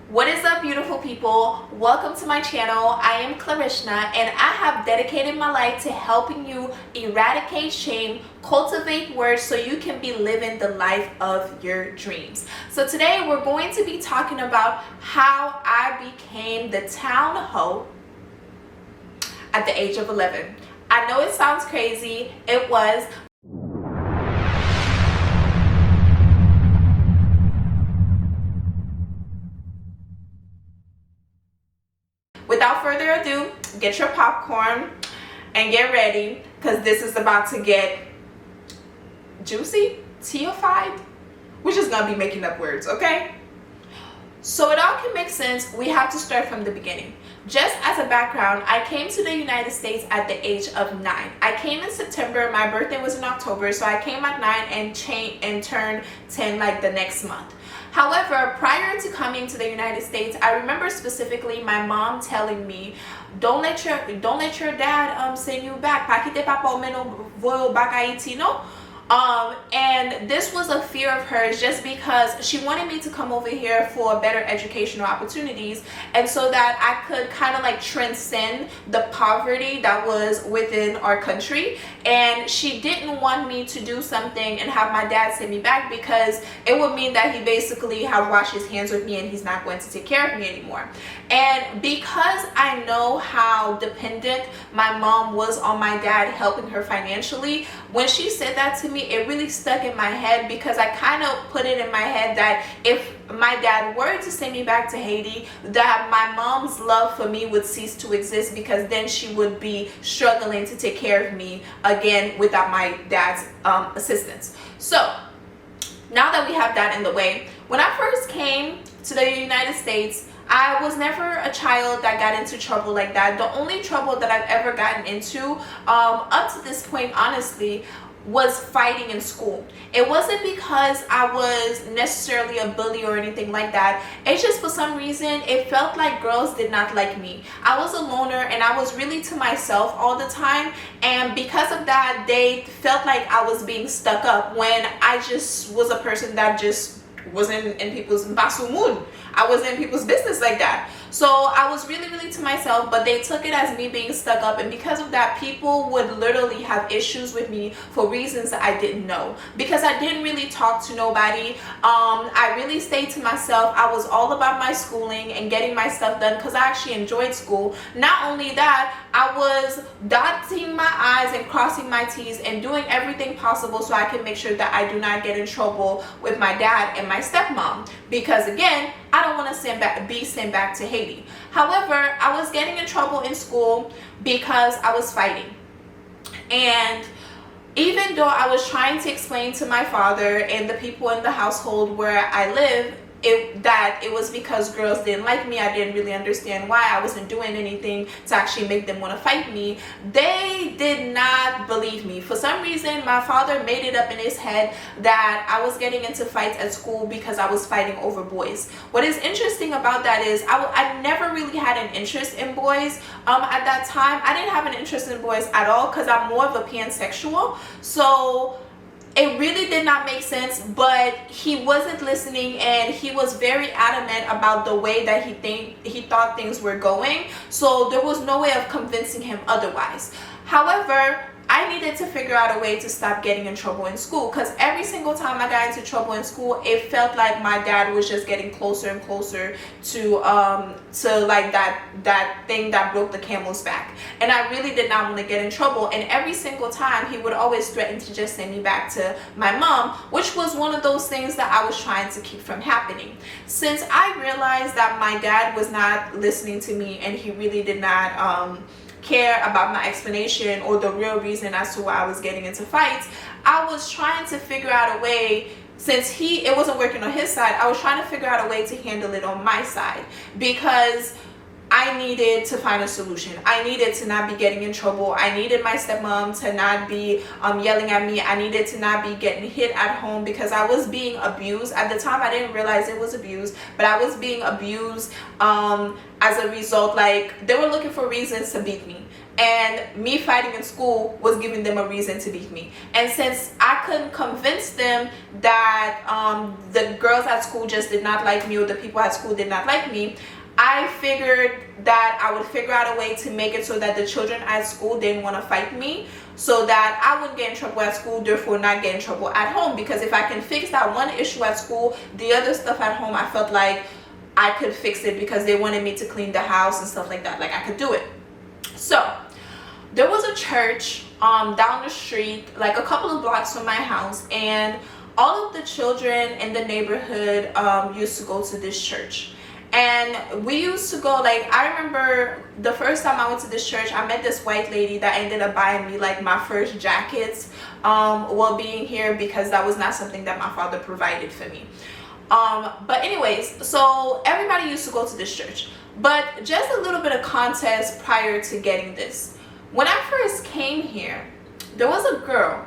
What is up, beautiful people? Welcome to my channel. I am Clarishna, and I have dedicated my life to helping you eradicate shame, cultivate words so you can be living the life of your dreams. So today we're going to be talking about how I became the town hoe at the age of 11. I know it sounds crazy. It was. Without further ado, get your popcorn and get ready, because this is about to get juicy, teaified. We're just gonna be making up words, okay? So it all can make sense. We have to start from the beginning. Just as a background, I came to the United States at the age of 9. I came in September. My birthday was in October, so I came at 9 and turned 10 like the next month. However, prior to coming to the United States, I remember specifically my mom telling me, don't let your dad send you back. And this was a fear of hers, just because she wanted me to come over here for better educational opportunities, and so that I could kind of like transcend the poverty that was within our country. And she didn't want me to do something and have my dad send me back, because it would mean that he basically have washed his hands with me and he's not going to take care of me anymore. And because I know how dependent my mom was on my dad helping her financially, when she said that to me, it really stuck in my head, because I kind of put it in my head that if my dad were to send me back to Haiti, that my mom's love for me would cease to exist, because then she would be struggling to take care of me again without my dad's assistance. So now that we have that in the way, when I first came to the United States, I was never a child that got into trouble like that. The only trouble that I've ever gotten into up to this point, honestly, was fighting in school. It wasn't because I was necessarily a bully or anything like that. It's just, for some reason, it felt like girls did not like me. I was a loner and I was really to myself all the time, and because of that, they felt like I was being stuck up, when I just was a person that just wasn't in people's basu moon. I wasn't in people's business like that. So I was really to myself, but they took it as me being stuck up, and because of that, people would literally have issues with me for reasons that I didn't know, because I didn't really talk to nobody. I really stayed to myself. I was all about my schooling and getting my stuff done, because I actually enjoyed school. Not only that, I was dotting my I's and crossing my T's and doing everything possible so I can make sure that I do not get in trouble with my dad and my stepmom, because again, I don't want to be sent back to Haiti. However, I was getting in trouble in school because I was fighting. And even though I was trying to explain to my father and the people in the household where I live that it was because girls didn't like me, I didn't really understand why. I wasn't doing anything to actually make them want to fight me. They did not believe me. For some reason, my father made it up in his head that I was getting into fights at school because I was fighting over boys. What is interesting about that is I never really had an interest in boys. At that time, I didn't have an interest in boys at all, because I'm more of a pansexual. So it really did not make sense, but he wasn't listening, and he was very adamant about the way that he thought things were going. So there was no way of convincing him otherwise. However, I needed to figure out a way to stop getting in trouble in school, because every single time I got into trouble in school, it felt like my dad was just getting closer and closer to like that thing that broke the camel's back. And I really did not want to get in trouble, and every single time he would always threaten to just send me back to my mom, which was one of those things that I was trying to keep from happening. Since I realized that my dad was not listening to me, and he really did not care about my explanation or the real reason as to why I was getting into fights, I was trying to figure out a way. Since it wasn't working on his side, I was trying to figure out a way to handle it on my side, because I needed to find a solution. I needed to not be getting in trouble. I needed my stepmom to not be yelling at me. I needed to not be getting hit at home because I was being abused. At the time, I didn't realize it was abuse, but I was being abused as a result. Like, they were looking for reasons to beat me. And me fighting in school was giving them a reason to beat me. And since I couldn't convince them that the girls at school just did not like me, or the people at school did not like me, I figured that I would figure out a way to make it so that the children at school didn't want to fight me, so that I wouldn't get in trouble at school, therefore not get in trouble at home. Because if I can fix that one issue at school, the other stuff at home, I felt like I could fix it because they wanted me to clean the house and stuff like that. Like, I could do it. So there was a church down the street, like a couple of blocks from my house, and all of the children in the neighborhood used to go to this church. And we used to go, like, I remember the first time I went to this church, I met this white lady that ended up buying me like my first jackets while being here, because that was not something that my father provided for me. But anyways, so everybody used to go to this church. But just a little bit of context prior to getting this. When I first came here, there was a girl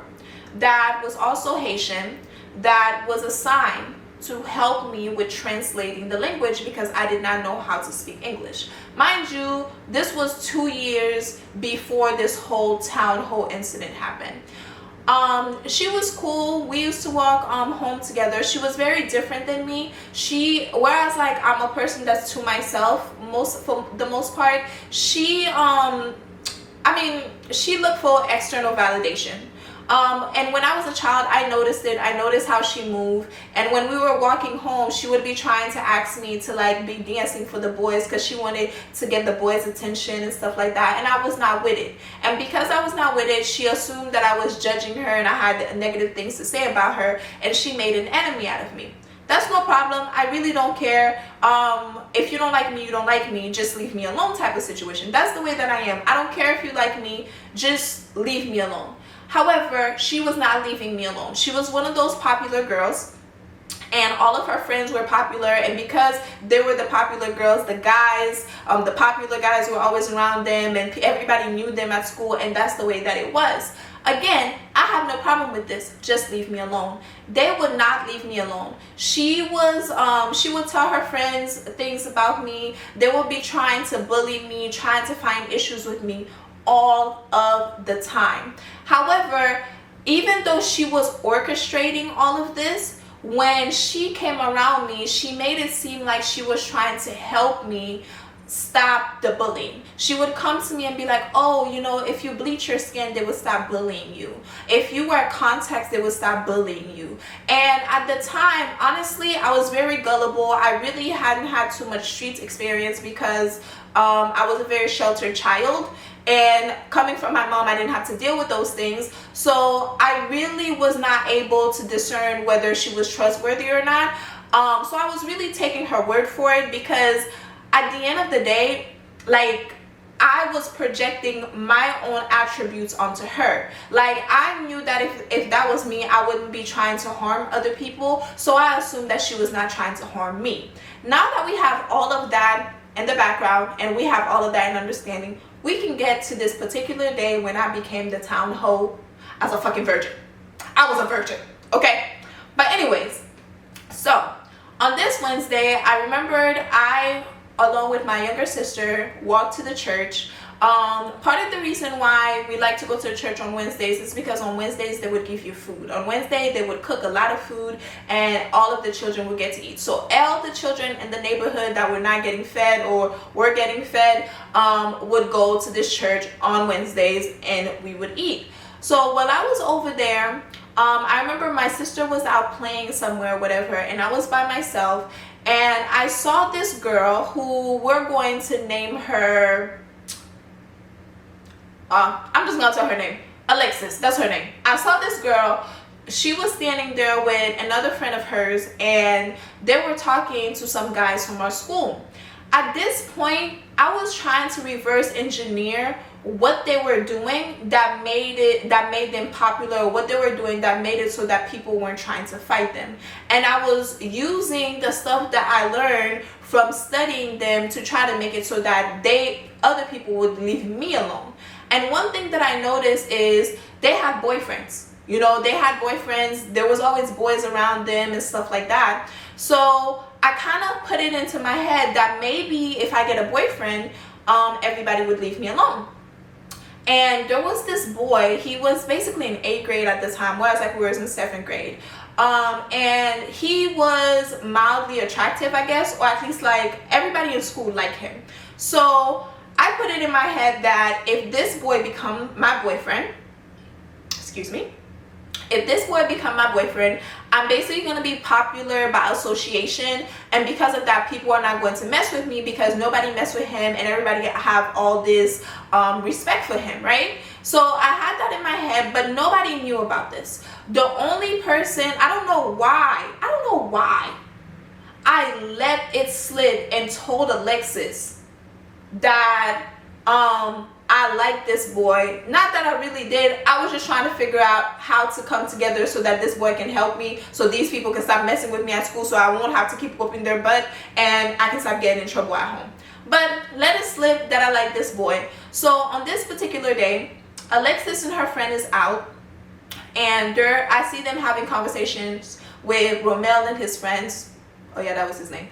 that was also Haitian that was assigned to help me with translating the language because I did not know how to speak English. Mind you, this was 2 years before this whole town hall incident happened. She was cool. We used to walk home together. She was very different than me. Whereas like I'm a person that's to myself for the most part, she she looked for external validation. And when I was a child, I noticed it. I noticed how she moved. And when we were walking home, she would be trying to ask me to like be dancing for the boys because she wanted to get the boys' attention and stuff like that. And I was not with it. And because I was not with it, she assumed that I was judging her and I had negative things to say about her. And she made an enemy out of me. That's no problem. I really don't care. If you don't like me, you don't like me. Just leave me alone type of situation. That's the way that I am. I don't care if you like me. Just leave me alone. However, she was not leaving me alone. She was one of those popular girls, and all of her friends were popular, and because they were the popular girls, the popular guys were always around them, and everybody knew them at school, and that's the way that it was. Again, I have no problem with this. Just leave me alone. They would not leave me alone. She would tell her friends things about me. They would be trying to bully me, trying to find issues with me all of the time. However, even though she was orchestrating all of this, when she came around me, she made it seem like she was trying to help me stop the bullying. She would come to me and be like, oh, you know, if you bleach your skin, they would stop bullying you. If you wear contacts, they would stop bullying you. And at the time, honestly, I was very gullible. I really hadn't had too much street experience because I was a very sheltered child. And coming from my mom, I didn't have to deal with those things. So I really was not able to discern whether she was trustworthy or not. So I was really taking her word for it, because at the end of the day, like, I was projecting my own attributes onto her. Like, I knew that if that was me, I wouldn't be trying to harm other people. So I assumed that she was not trying to harm me. Now that we have all of that in the background and we have all of that in understanding, we can get to this particular day when I became the town hoe as a fucking virgin. I was a virgin, okay? But anyways, so on this Wednesday, I remembered I, along with my younger sister, walked to the church. Part of the reason why we like to go to the church on Wednesdays is because on Wednesdays they would give you food. On Wednesday they would cook a lot of food and all of the children would get to eat. So all the children in the neighborhood that were not getting fed or were getting fed would go to this church on Wednesdays and we would eat. So while I was over there, I remember my sister was out playing somewhere, whatever, and I was by myself, and I saw this girl who we're going to name her, I'm just gonna tell her name, Alexis. That's her name. I saw this girl. She was standing there with another friend of hers, and they were talking to some guys from our school. At this point, I was trying to reverse engineer what they were doing that made them popular, or what they were doing that made it so that people weren't trying to fight them. And I was using the stuff that I learned from studying them to try to make it so that other people would leave me alone. And one thing that I noticed is they had boyfriends. They had boyfriends. There was always boys around them and stuff like that. So I kind of put it into my head that maybe if I get a boyfriend, everybody would leave me alone. And there was this boy, he was basically in 8th grade at the time, whereas we were in 7th grade. And he was mildly attractive, I guess, or at least everybody in school liked him. So I put it in my head that if this boy become my boyfriend, if this boy become my boyfriend, I'm basically going to be popular by association, and because of that, people are not going to mess with me because nobody mess with him and everybody have all this respect for him, right? So I had that in my head, but nobody knew about this. The only person, I don't know why I let it slip and told Alexis that I like this boy. Not that I really did. I was just trying to figure out how to come together so that this boy can help me, so these people can stop messing with me at school, so I won't have to keep whooping their butt and I can stop getting in trouble at home. But let it slip that I like this boy. So on this particular day, Alexis and her friend is out, and I see them having conversations with Romel and his friends. Oh yeah, that was his name.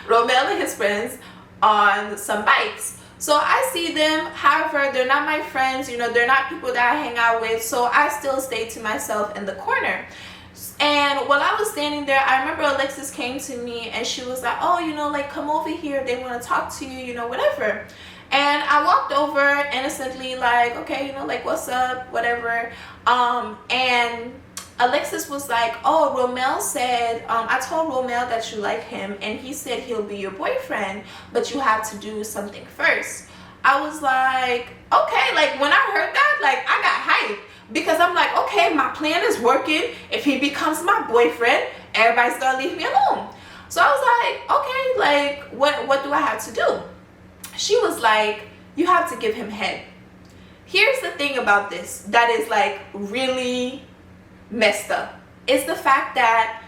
Romel and his friends on some bikes. So I see them, however, they're not my friends, they're not people that I hang out with, so I still stay to myself in the corner. And while I was standing there, I remember Alexis came to me and she was like, oh, come over here, they want to talk to you, whatever. And I walked over innocently, okay, what's up, whatever. And Alexis was like, oh, Romel said, I told Romel that you like him, and he said he'll be your boyfriend, but you have to do something first. I was like, okay, when I heard that, I got hyped, because I'm like, okay, my plan is working. If he becomes my boyfriend, everybody's gonna leave me alone. So I was like, okay, what do I have to do? She was like, you have to give him head. Here's the thing about this that is really messed up. It's the fact that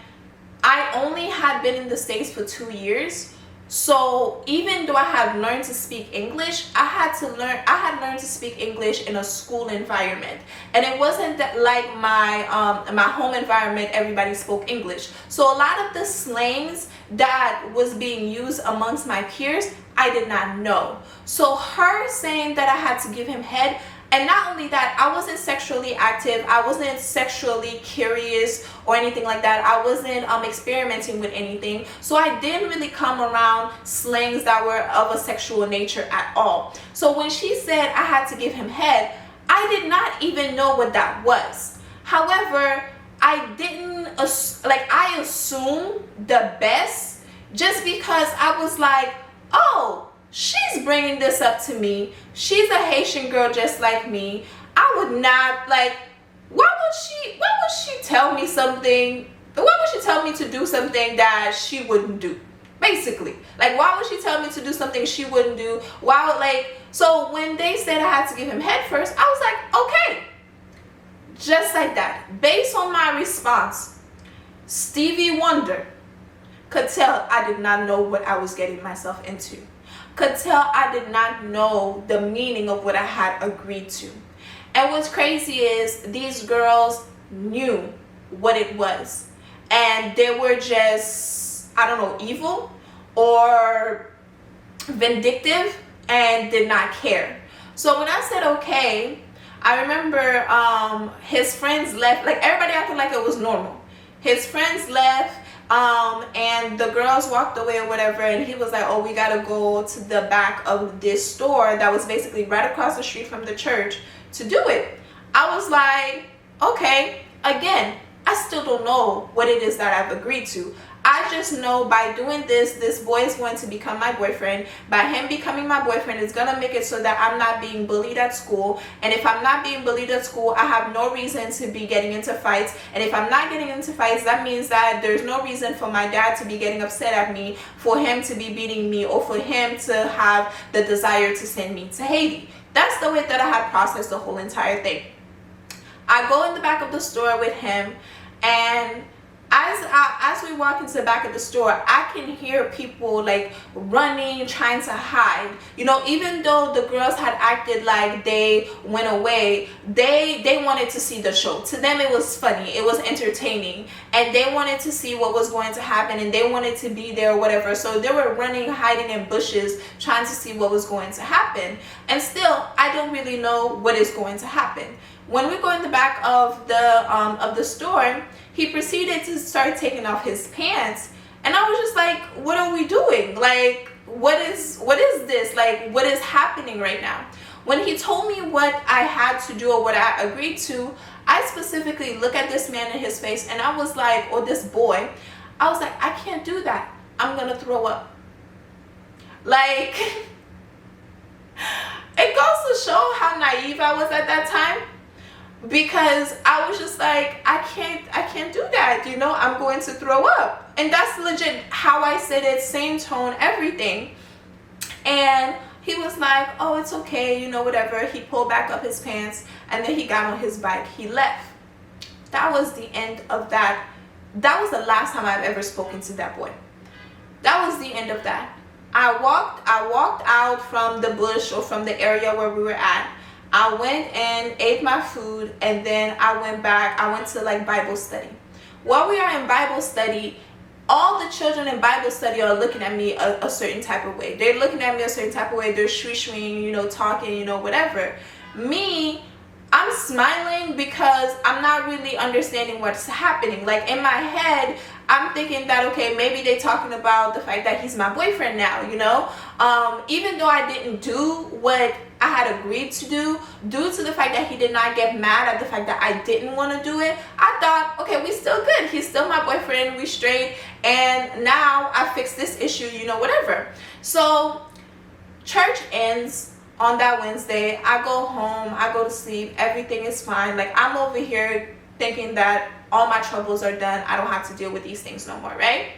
I only had been in the States for 2 years. So even though I had learned to speak English, I had learned to speak English in a school environment, and it wasn't that my home environment everybody spoke English. So a lot of the slangs that was being used amongst my peers, I did not know. So her saying that I had to give him head, and not only that, I wasn't sexually active, I wasn't sexually curious or anything like that. I wasn't experimenting with anything. So I didn't really come around slangs that were of a sexual nature at all. So when she said I had to give him head, I did not even know what that was. However, I assumed the best just because I was like, oh, she's bringing this up to me. She's a Haitian girl just like me. I would not, why would she tell me something? Why would she tell me to do something that she wouldn't do? Basically, why would she tell me to do something she wouldn't do? So when they said I had to give him head first, I was like, okay. Just like that. Based on my response, Stevie Wonder could tell I did not know what I was getting myself into. Could tell I did not know the meaning of what I had agreed to. And what's crazy is these girls knew what it was, and they were just, I don't know, evil or vindictive and did not care. So when I said okay, I remember his friends left, everybody acted like it was normal. His friends left, and the girls walked away or whatever, and he was like, oh, we gotta go to the back of this store that was basically right across the street from the church to do it. I was like, okay. Again, I still don't know what it is that I've agreed to. I just know by doing this boy is going to become my boyfriend. By him becoming my boyfriend, it's going to make it so that I'm not being bullied at school. And if I'm not being bullied at school, I have no reason to be getting into fights. And if I'm not getting into fights, that means that there's no reason for my dad to be getting upset at me, for him to be beating me, or for him to have the desire to send me to Haiti. That's the way that I had processed the whole entire thing. I go in the back of the store with him, and as we walk into the back of the store, I can hear people like running, trying to hide. You know, even though the girls had acted like they went away, they wanted to see the show. To them, it was funny, it was entertaining, and they wanted to see what was going to happen, and they wanted to be there or whatever. So they were running, hiding in bushes, trying to see what was going to happen. And still, I don't really know what is going to happen. When we go in the back of the store, he proceeded to start taking off his pants, and I was just like, what are we doing? Like, what is this? Like, what is happening right now? When he told me what I had to do or what I agreed to, I specifically looked at this man in his face, and I was like, or this boy, I was like, I can't do that. I'm gonna throw up. Like, it goes to show how naive I was at that time. Because I was just like, I can't do that, you know, I'm going to throw up. And that's legit how I said it, same tone, everything. And he was like, oh, it's okay, you know, whatever. He pulled back up his pants, and then he got on his bike, he left. That was the end of that. That was the last time I've ever spoken to that boy. That was the end of that. I walked out from the bush, or from the area where we were at. I went and ate my food, and then I went back. I went to like Bible study. While we are in Bible study, all the children in Bible study are looking at me a certain type of way. They're looking at me a certain type of way. They're shwishwing, you know, talking, you know, whatever. Me, I'm smiling because I'm not really understanding what's happening. Like, in my head, I'm thinking that, okay, maybe they're talking about the fact that he's my boyfriend now, you know. Even though I didn't do what I had agreed to do, due to the fact that he did not get mad at the fact that I didn't want to do it, I thought, okay, we still good. He's still my boyfriend, we straight, and now I fixed this issue, you know, whatever. So church ends on that Wednesday. I go home, I go to sleep, everything is fine. Like, I'm over here thinking that all my troubles are done. I don't have to deal with these things no more, right?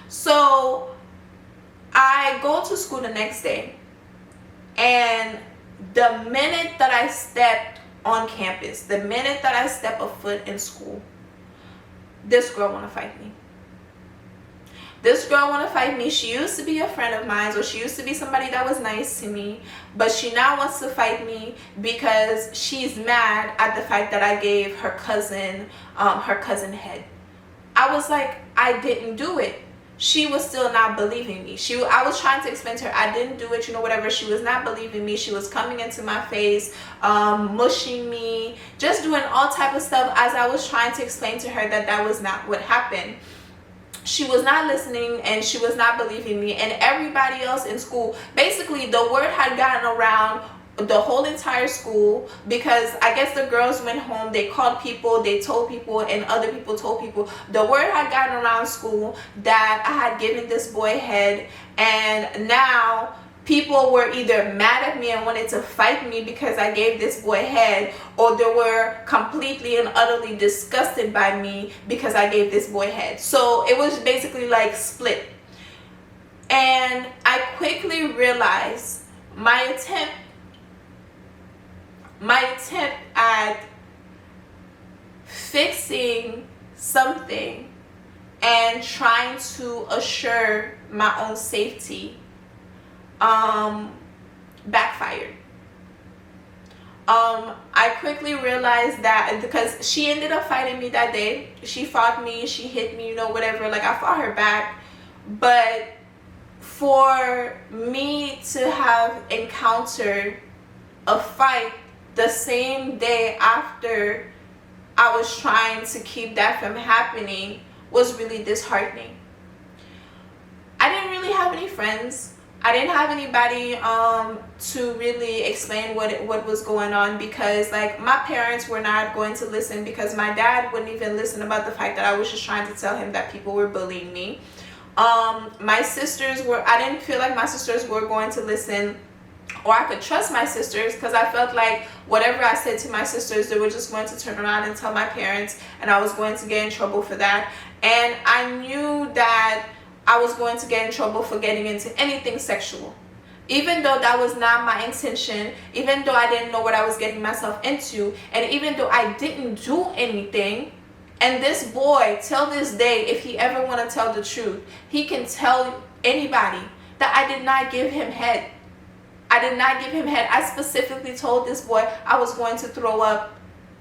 So I go to school the next day, and the minute that I stepped on campus, the minute that I step a foot in school, this girl want to fight me. This girl want to fight me. She used to be a friend of mine, or she used to be somebody that was nice to me, but she now wants to fight me because she's mad at the fact that I gave her cousin head. I was like, I didn't do it. She was still not believing me. I was trying to explain to her, I didn't do it, you know, whatever. She was not believing me. She was coming into my face, mushing me, just doing all type of stuff as I was trying to explain to her that that was not what happened. She was not listening, and she was not believing me. And everybody else in school, basically the word had gotten around the whole entire school, because I guess the girls went home, they called people, they told people, and other people told people. The word had gotten around school that I had given this boy head, and now people were either mad at me and wanted to fight me because I gave this boy head, or they were completely and utterly disgusted by me because I gave this boy head. So it was basically like split. And I quickly realized my attempt at fixing something and trying to assure my own safety backfired. I quickly realized that, because she ended up fighting me that day. She fought me, she hit me, you know, whatever. Like, I fought her back. But for me to have encountered a fight the same day after I was trying to keep that from happening was really disheartening. I didn't really have any friends. I didn't have anybody to really explain what was going on, because like my parents were not going to listen, because my dad wouldn't even listen about the fact that I was just trying to tell him that people were bullying me. My sisters were, I didn't feel like my sisters were going to listen, or I could trust my sisters, because I felt like whatever I said to my sisters, they were just going to turn around and tell my parents, and I was going to get in trouble for that. And I knew that I was going to get in trouble for getting into anything sexual, even though that was not my intention, even though I didn't know what I was getting myself into, and even though I didn't do anything. And this boy, till this day, if he ever want to tell the truth, he can tell anybody that I did not give him head. I did not give him head. I specifically told this boy I was going to throw up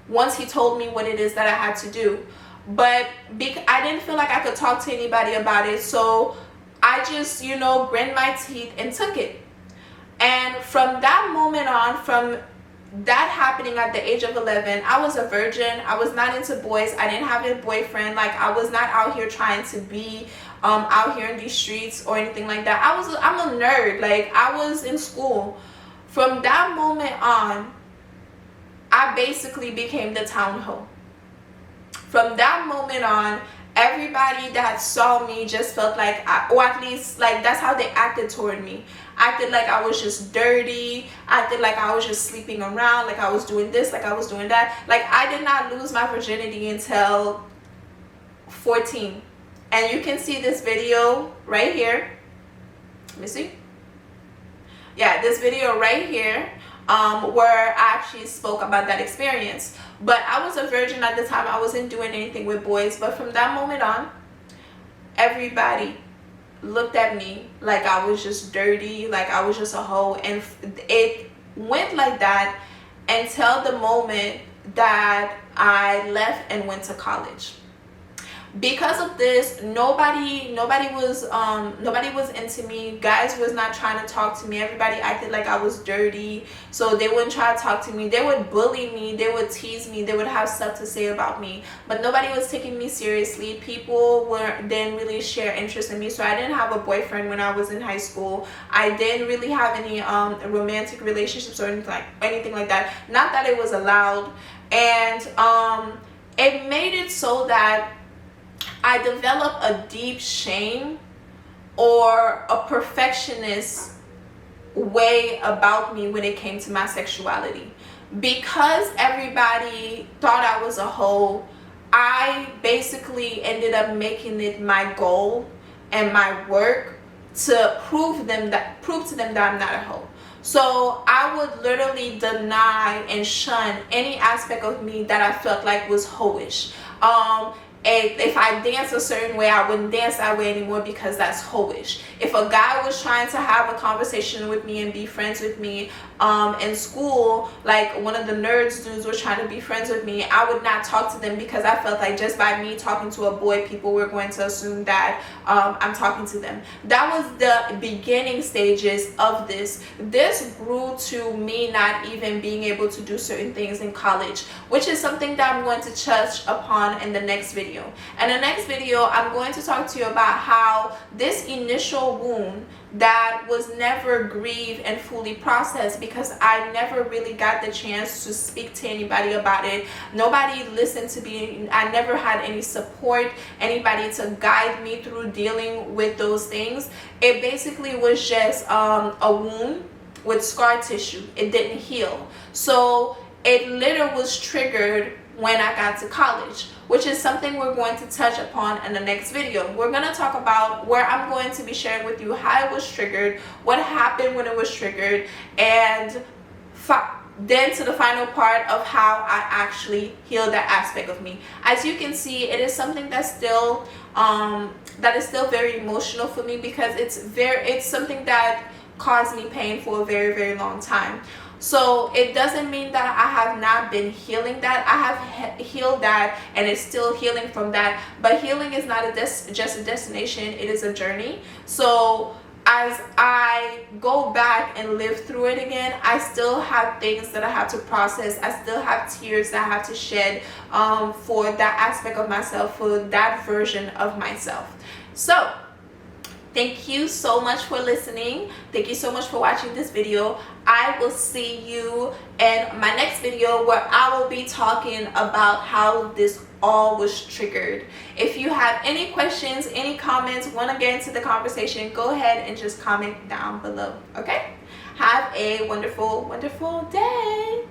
once he told me what it is that I had to do. But I didn't feel like I could talk to anybody about it, so I just, grinned my teeth and took it. And from that moment on, from that happening at the age of 11, I was a virgin. I was not into boys. I didn't have a boyfriend. Like, I was not out here trying to be out here in these streets or anything like that. I'm a nerd. Like, I was in school. From that moment on, I basically became the town hoe. From that moment on, everybody that saw me just felt like, or at least like that's how they acted toward me. Acted like I was just dirty, acted like I was just sleeping around, like I was doing this, like I was doing that. Like, I did not lose my virginity until 14. And you can see this video right here. Let me see. Yeah, this video right here, where I actually spoke about that experience. But I was a virgin at the time. I wasn't doing anything with boys. But from that moment on, everybody looked at me like I was just dirty, like I was just a hoe. And it went like that until the moment that I left and went to college. Because of this, nobody was into me. Guys was not trying to talk to me. Everybody acted like I was dirty, so they wouldn't try to talk to me. They would bully me, they would tease me, they would have stuff to say about me, but nobody was taking me seriously. People didn't really share interest in me. So I didn't have a boyfriend when I was in high school. I didn't really have any romantic relationships or anything like that. Not that it was allowed. And it made it so that I developed a deep shame or a perfectionist way about me when it came to my sexuality. Because everybody thought I was a hoe, I basically ended up making it my goal and my work to prove to them that I'm not a hoe. So I would literally deny and shun any aspect of me that I felt like was hoish. If I dance a certain way, I wouldn't dance that way anymore because that's hoish. If a guy was trying to have a conversation with me and be friends with me in school, like one of the nerds dudes was trying to be friends with me, I would not talk to them because I felt like just by me talking to a boy, people were going to assume that I'm talking to them. That was the beginning stages of this. This grew to me not even being able to do certain things in college, which is something that I'm going to touch upon in the next video. In the next video, I'm going to talk to you about how this initial wound that was never grieved and fully processed, because I never really got the chance to speak to anybody about it. Nobody listened to me. I never had any support, anybody to guide me through dealing with those things. It basically was just a wound with scar tissue. It didn't heal. So it literally was triggered when I got to college, which is something we're going to touch upon in the next video. We're going to talk about where I'm going to be sharing with you how it was triggered, what happened when it was triggered, and then to the final part of how I actually healed that aspect of me. As you can see, it is something that's still very emotional for me, because it's something that caused me pain for a very, very long time. So it doesn't mean that I have not been healing that. I have healed that, and it's still healing from that. But healing is not just a destination, it is a journey. So as I go back and live through it again, I still have things that I have to process. I still have tears that I have to shed for that aspect of myself, for that version of myself. So Thank you so much for listening. Thank you so much for watching this video. I will see you in my next video where I will be talking about how this all was triggered. If you have any questions, any comments, want to get into the conversation, go ahead and just comment down below. Okay? Have a wonderful, wonderful day.